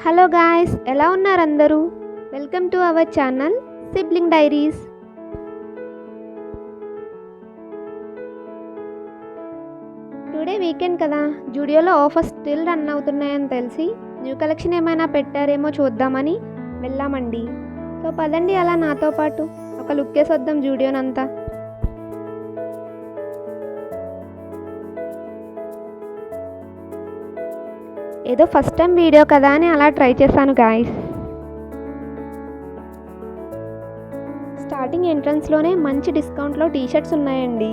Hello guys, ఎలా ఉన్నారు అందరూ? Welcome to our channel sibling diaries. Today weekend కదా, జూడియోలో ఆఫర్స్ స్టిల్ రన్ అవుతున్నాయని తెలిసి న్యూ కలెక్షన్ ఏమైనా పెట్టారేమో చూద్దామని వెళ్ళామండి. సో పదండి అలా నాతో పాటు ఒక లుక్ వేసి వద్దాం జూడియోనంతా. ఏదో ఫస్ట్ టైం వీడియో కదా అని అలా ట్రై చేశాను గాయ్స్. స్టార్టింగ్ ఎంట్రన్స్లోనే మంచి డిస్కౌంట్లో టీషర్ట్స్ ఉన్నాయండి.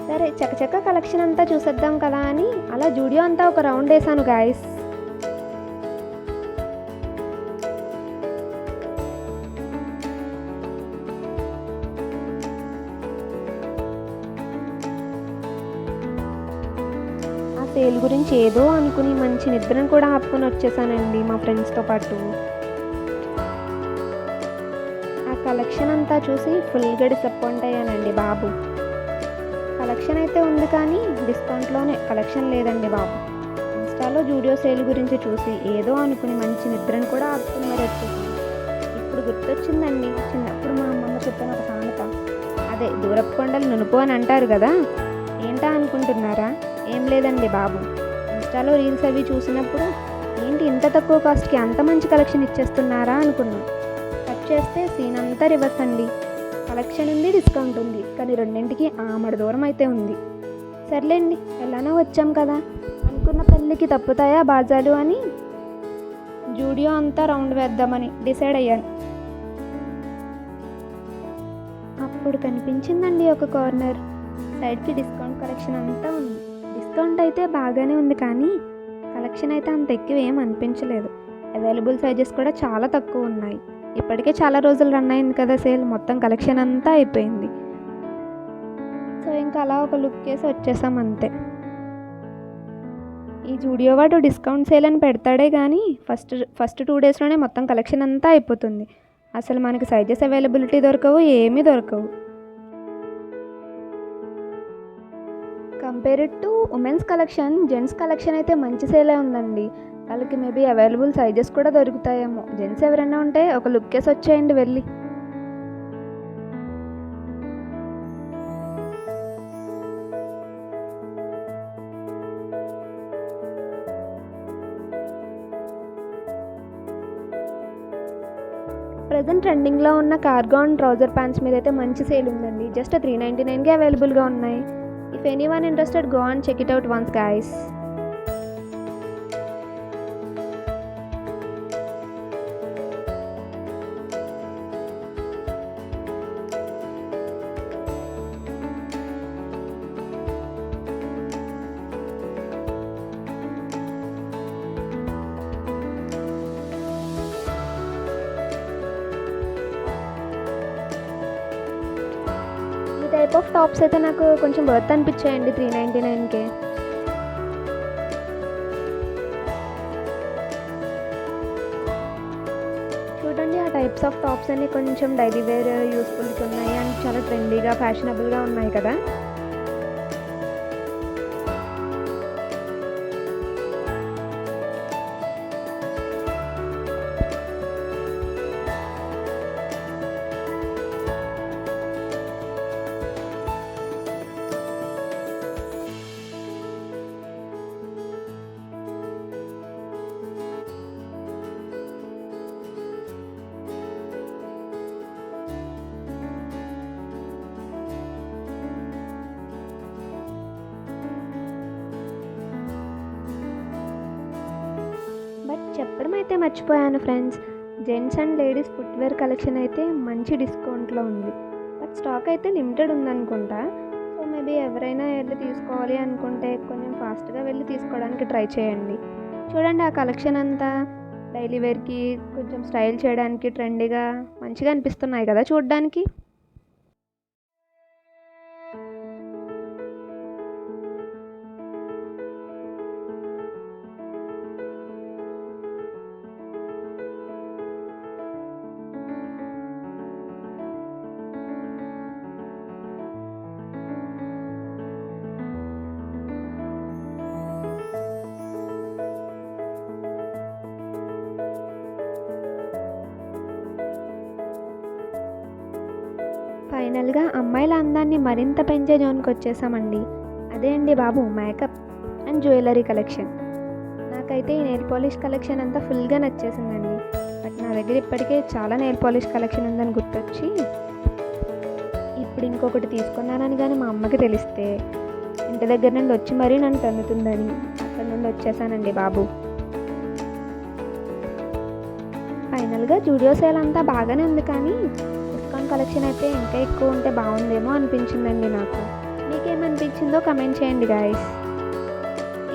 సరే చకచక కలెక్షన్ అంతా చూసేద్దాం కదా అని అలా జూడియో అంతా ఒక రౌండ్ వేసాను గాయస్. ఆ సేల్ గురించి ఏదో అనుకుని మంచి నిద్రను కూడా ఆపుకొని వచ్చేసానండి మా ఫ్రెండ్స్తో పాటు. ఆ కలెక్షన్ అంతా చూసి ఫుల్గా డిసప్పాయింట్ అయ్యానండి బాబు. కలెక్షన్ అయితే ఉంది కానీ డిస్కౌంట్లోనే కలెక్షన్ లేదండి బాబు. ఇన్స్టాలో జూడియో సేల్ గురించి చూసి ఏదో అనుకుని మంచి నిద్రను కూడా ఆపుకుని మరి వచ్చేసాను. ఇప్పుడు గుర్తొచ్చిందండి, చిన్నప్పుడు మా అమ్మమ్మ చెప్పిన ఒక సామెత, అదే దూరపు కొండలు నునుపు అని అంటారు కదా. ఏంటా అనుకుంటున్నారా? ఏం లేదండి బాబు, ఇన్స్టాలో రీల్స్ అవి చూసినప్పుడు ఏంటి ఇంత తక్కువ కాస్ట్కి అంత మంచి కలెక్షన్ ఇచ్చేస్తున్నారా అనుకున్నాం. కట్ చేస్తే సీన్ అంతా రివర్స్ అండి. కలెక్షన్ ఉంది, డిస్కౌంట్ ఉంది, కానీ రెండింటికి ఆమడ దూరం అయితే ఉంది. సర్లేండి, ఎలానో వచ్చాం కదా, అనుకున్న పెళ్ళికి తప్పుతాయా బాజాలు అని జూడియో అంతా రౌండ్ వేద్దామని డిసైడ్ అయ్యాను. అప్పుడు కనిపించిందండి ఒక కార్నర్, సైడ్కి డిస్కౌంట్ కలెక్షన్ అంతా ఉంది. డిస్కౌంట్ అయితే బాగానే ఉంది కానీ కలెక్షన్ అయితే అంత ఎక్కువ ఏం అనిపించలేదు. అవైలబుల్ సైజెస్ కూడా చాలా తక్కువ ఉన్నాయి. ఇప్పటికే చాలా రోజులు రన్ అయింది కదా సేల్, మొత్తం కలెక్షన్ అంతా అయిపోయింది. సో ఇంకా అలా ఒక లుక్ వేసి వచ్చేసాం అంతే. ఈ జూడియో వాడు డిస్కౌంట్ సేల్ అని పెడతాడే కానీ ఫస్ట్ 2 డేస్లోనే మొత్తం కలెక్షన్ అంతా అయిపోతుంది. అసలు మనకి సైజెస్ అవైలబిలిటీ దొరకవు, ఏమీ దొరకవు. Compared to women's collection, gents collection అయితే మంచి సేలే ఉందండి. వాళ్ళకి మేబీ అవైలబుల్ సైజెస్ కూడా దొరుకుతాయేమో. జెంట్స్ ఎవరైనా ఉంటే ఒక లుక్ వేసి వచ్చేయండి వెళ్ళి. ప్రజెంట్ ట్రెండింగ్లో ఉన్న కార్గో అండ్ ట్రౌజర్ ప్యాంట్స్ మీద అయితే మంచి సేల్ ఉందండి. జస్ట్ 399కే అవైలబుల్గా ఉన్నాయి. If anyone interested, go and check it out once guys. Type of tops అయితే నాకు కొంచెం వర్త్ అనిపించాయండి 399కే. చూడండి, ఆ టైప్స్ ఆఫ్ టాప్స్ అన్ని కొంచెం డైలీ వేర్ యూస్ఫుల్గా ఉన్నాయి అండ్ చాలా ట్రెండీగా ఫ్యాషనబుల్గా ఉన్నాయి కదా. బట్ చెప్పడం అయితే మర్చిపోయాను friends, gents and ladies footwear collection అయితే మంచి డిస్కౌంట్లో ఉంది. బట్ స్టాక్ అయితే లిమిటెడ్ ఉందనుకుంటా. సో మేబీ ఎవరైనా వెళ్ళి తీసుకోవాలి అనుకుంటే కొంచెం ఫాస్ట్గా వెళ్ళి తీసుకోవడానికి ట్రై చేయండి. చూడండి, ఆ కలెక్షన్ అంతా డైలీ వేర్కి కొంచెం స్టైల్ చేయడానికి ట్రెండీగా మంచిగా అనిపిస్తున్నాయి కదా చూడడానికి. ఫైనల్గా అమ్మాయిల అందాన్ని మరింత పెంచే జోన్కి వచ్చేసామండి. అదే అండి బాబు మేకప్ అండ్ జ్యువెలరీ కలెక్షన్. నాకైతే ఈ నెయిల్ పాలిష్ కలెక్షన్ అంతా ఫుల్గా నచ్చేసిందండి. బట్ నా దగ్గర ఇప్పటికే చాలా నెయిల్ పాలిష్ కలెక్షన్ ఉందని గుర్తొచ్చి ఇప్పుడు ఇంకొకటి తీసుకున్నానని కానీ మా అమ్మకి తెలిస్తే ఇంటి దగ్గర నుండి వచ్చి మరీ నన్ను తన్నుతుందని అక్కడ నుండి వచ్చేసానండి బాబు. ఫైనల్గా జూడియో సేల్ అంతా బాగానే ఉంది, కానీ డిస్కౌంట్ కలెక్షన్ అయితే ఇంకా ఎక్కువ ఉంటే బాగుందేమో అనిపించిందండి నాకు. మీకేమనిపించిందో కమెంట్ చేయండి గాయస్.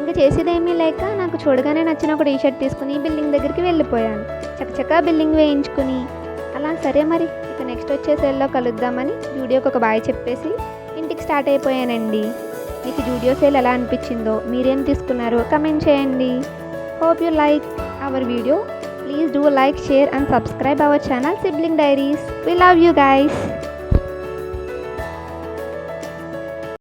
ఇంకా చేసేదేమీ లేక నాకు చూడగానే నచ్చిన ఒక టీషర్ట్ తీసుకుని బిల్లింగ్ దగ్గరికి వెళ్ళిపోయాను. చకచకా బిల్లింగ్ వేయించుకుని అలా సరే మరి ఇక నెక్స్ట్ వచ్చే సేల్లో కలుద్దామని జూడియోకి ఒక బాయ్ చెప్పేసి ఇంటికి స్టార్ట్ అయిపోయానండి. మీకు జూడియో సేల్ ఎలా అనిపించిందో, మీరేం తీసుకున్నారో కమెంట్ చేయండి. Hope you like our video. Please do like, share and subscribe our channel Sibling Diaries. We love you guys.